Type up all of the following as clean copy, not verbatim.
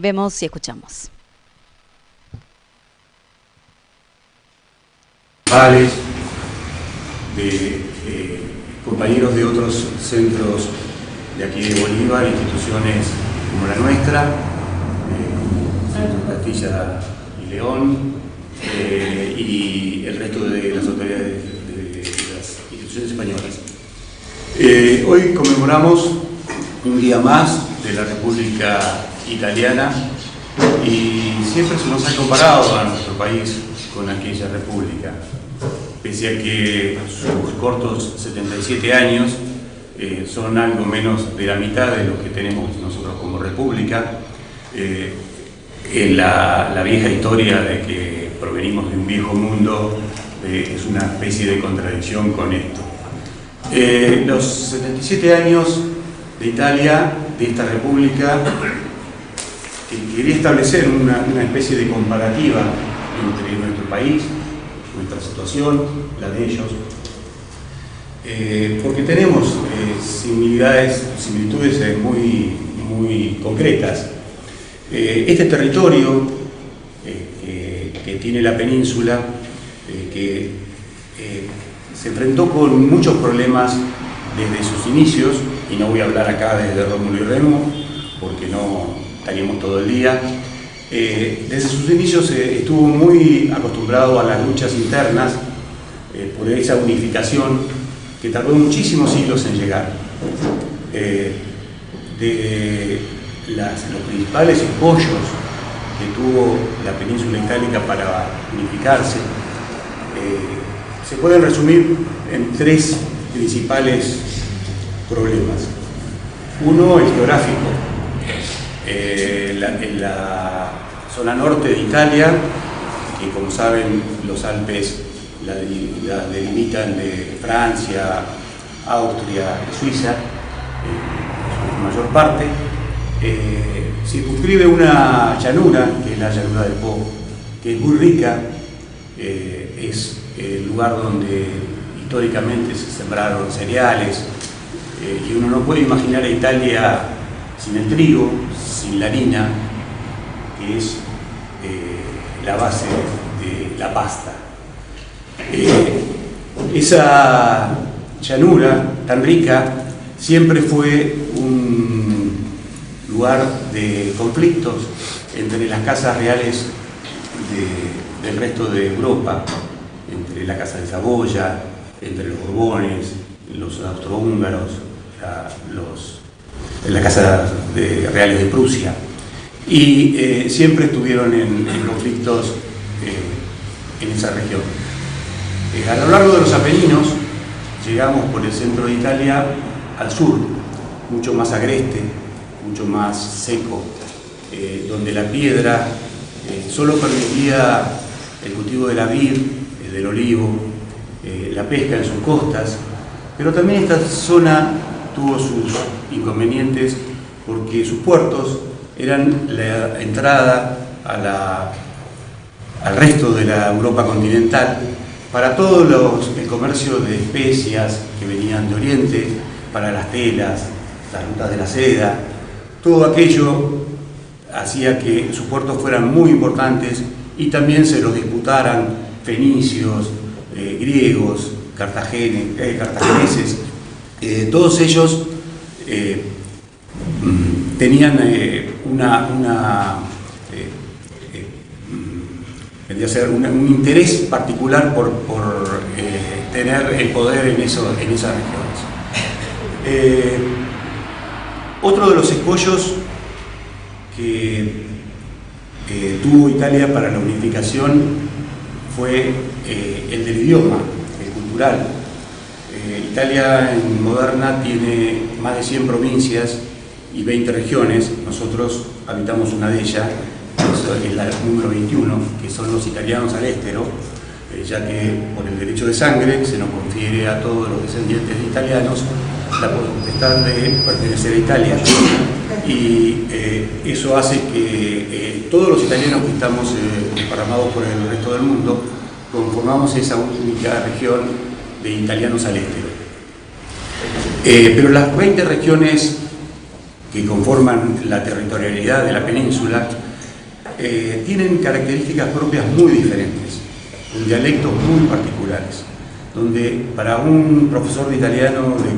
Vemos y escuchamos. De compañeros de otros centros de aquí de Bolívar, instituciones como la nuestra, Centro Castilla y León, y el resto de las autoridades de las instituciones españolas. Hoy conmemoramos un día más de la República Italiana y siempre se nos ha comparado a nuestro país con aquella república, pese a que sus cortos 77 años son algo menos de la mitad de lo que tenemos nosotros como república. En la vieja historia de que provenimos de un viejo mundo es una especie de contradicción con esto. Los 77 años de Italia, de esta república, que quería establecer una especie de comparativa entre nuestro país, nuestra situación, la de ellos, porque tenemos similitudes muy concretas. Este territorio que tiene la península, que se enfrentó con muchos problemas desde sus inicios, y no voy a hablar acá desde Rómulo y Remo, porque no estaríamos todo el día. Desde sus inicios estuvo muy acostumbrado a las luchas internas por esa unificación que tardó muchísimos siglos en llegar. De los principales escollos que tuvo la península itálica para unificarse se pueden resumir en tres principales problemas. Uno, el geográfico. En la zona norte de Italia, que como saben los Alpes la delimitan de Francia, Austria y Suiza, en su mayor parte, circunscribe una llanura, que es la llanura del Po, que es muy rica, es el lugar donde históricamente se sembraron cereales, y uno no puede imaginar a Italia sin el trigo, sin la harina, que es la base de la pasta. Esa llanura tan rica siempre fue un lugar de conflictos entre las casas reales del resto de Europa, entre la Casa de Saboya, entre los Borbones, los austrohúngaros, la Casa reales de Prusia, y siempre estuvieron en conflictos en esa región. A lo largo de los Apeninos llegamos por el centro de Italia al sur, mucho más agreste, mucho más seco, donde la piedra solo permitía el cultivo de la vid, del olivo, la pesca en sus costas, pero también esta zona tuvo sus inconvenientes porque sus puertos eran la entrada al resto de la Europa continental para todo el comercio de especias que venían de Oriente, para las telas, las rutas de la seda. Todo aquello hacía que sus puertos fueran muy importantes y también se los disputaran fenicios, griegos, cartagineses. Todos ellos tenían un interés particular por tener el poder en esas regiones. Otro de los escollos que tuvo Italia para la unificación fue el del idioma, el cultural. Italia en moderna tiene más de 100 provincias y 20 regiones. Nosotros habitamos una de ellas, que es la número 21, que son los italianos al estero, ya que por el derecho de sangre se nos confiere a todos los descendientes de italianos la potestad de pertenecer a Italia. Y eso hace que todos los italianos que estamos desparramados por el resto del mundo conformamos esa única región de italianos al estero. Pero las 20 regiones que conforman la territorialidad de la península, tienen características propias muy diferentes, con dialectos muy particulares, donde para un profesor de italiano de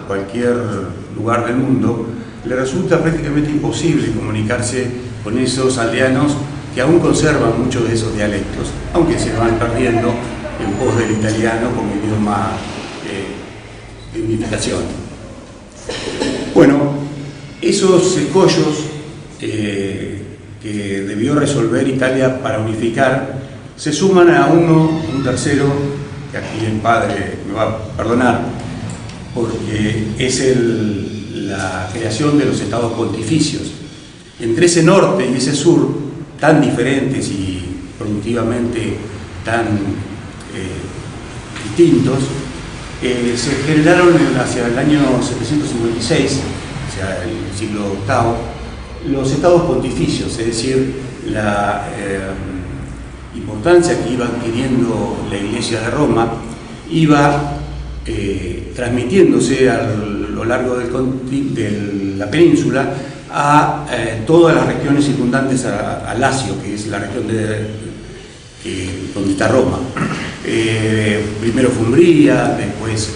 cualquier lugar del mundo le resulta prácticamente imposible comunicarse con esos aldeanos que aún conservan muchos de esos dialectos, aunque se van perdiendo en pos del italiano como idioma de unificación. Bueno, esos escollos que debió resolver Italia para unificar se suman a un tercero, que aquí el padre me va a perdonar, porque es la creación de los estados pontificios. Entre ese norte y ese sur, tan diferentes y productivamente tan distintos, se generaron hacia el año 756, o sea, el siglo VIII, los estados pontificios, es decir, la importancia que iba adquiriendo la Iglesia de Roma iba transmitiéndose a lo largo de la península a todas las regiones circundantes a Lacio, que es la región donde está Roma. Primero Fumbría, después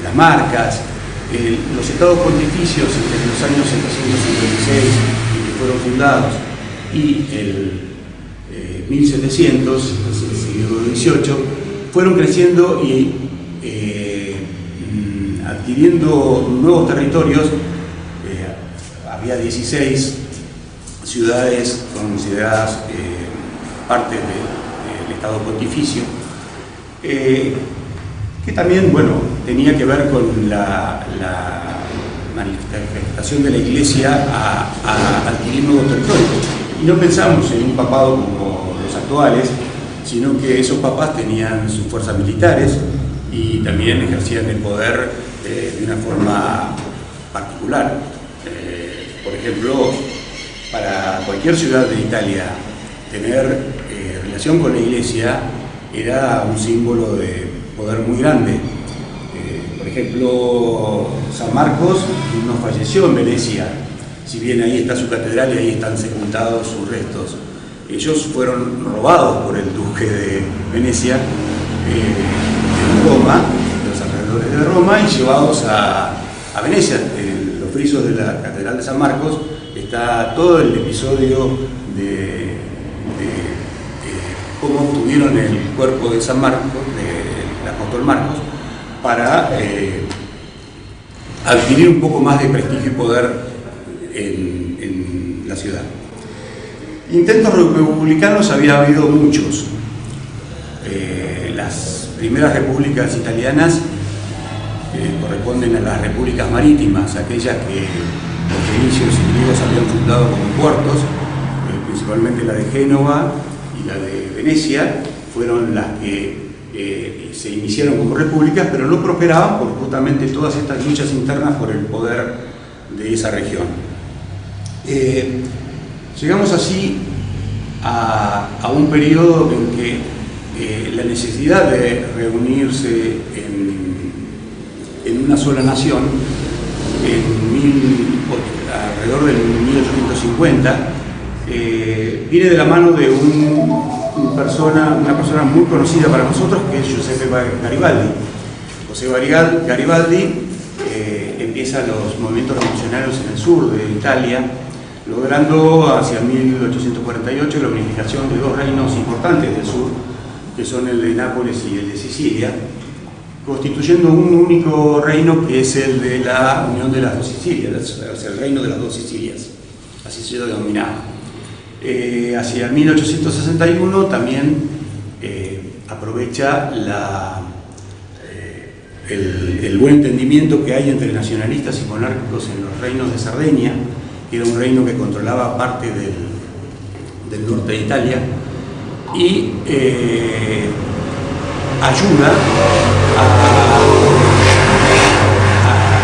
las Marcas. Los estados pontificios entre los años 756, que fueron fundados, y el 1700, el siglo XVIII, fueron creciendo y adquiriendo nuevos territorios. Había 16 ciudades consideradas parte del Estado Pontificio, que también, bueno, tenía que ver con la manifestación de la Iglesia a adquirir nuevos territorios. Y no pensamos en un papado como los actuales, sino que esos papas tenían sus fuerzas militares y también ejercían el poder de una forma particular. Por ejemplo, para cualquier ciudad de Italia, tener relación con la Iglesia era un símbolo de poder muy grande. Por ejemplo, San Marcos no falleció en Venecia, si bien ahí está su catedral y ahí están sepultados sus restos. Ellos fueron robados por el duque de Venecia, de Roma, de los alrededores de Roma, y llevados a Venecia. En los frisos de la catedral de San Marcos está todo el episodio de cómo obtuvieron el cuerpo de San Marcos, del apóstol Marcos, para adquirir un poco más de prestigio y poder en la ciudad. Intentos republicanos había habido muchos. Las primeras repúblicas italianas corresponden a las repúblicas marítimas, aquellas que los fenicios y griegos habían fundado como puertos, principalmente la de Génova y la de Venecia, fueron las que se iniciaron como repúblicas, pero no prosperaban por justamente todas estas luchas internas por el poder de esa región. Llegamos así a un periodo en que la necesidad de reunirse en una sola nación, alrededor del 1850, viene de la mano de una persona muy conocida para nosotros, que es Giuseppe Garibaldi. José Garibaldi empieza los movimientos revolucionarios en el sur de Italia, logrando hacia 1848 la unificación de dos reinos importantes del sur, que son el de Nápoles y el de Sicilia, constituyendo un único reino, que es el de la Unión de las Dos Sicilias, o sea, el reino de las dos Sicilias, así se denominaba. Hacia 1861 también aprovecha el buen entendimiento que hay entre nacionalistas y monárquicos en los reinos de Cerdeña, que era un reino que controlaba parte del norte de Italia, y ayuda a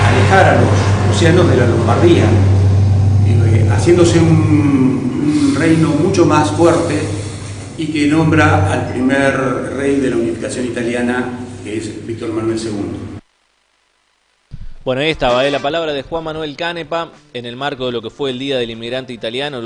alejar a los prusianos de la Lombardía, haciéndose un reino mucho más fuerte, y que nombra al primer rey de la unificación italiana, que es Víctor Manuel II. Bueno, ahí estaba, la palabra de Juan Manuel Canepa en el marco de lo que fue el Día del Inmigrante Italiano.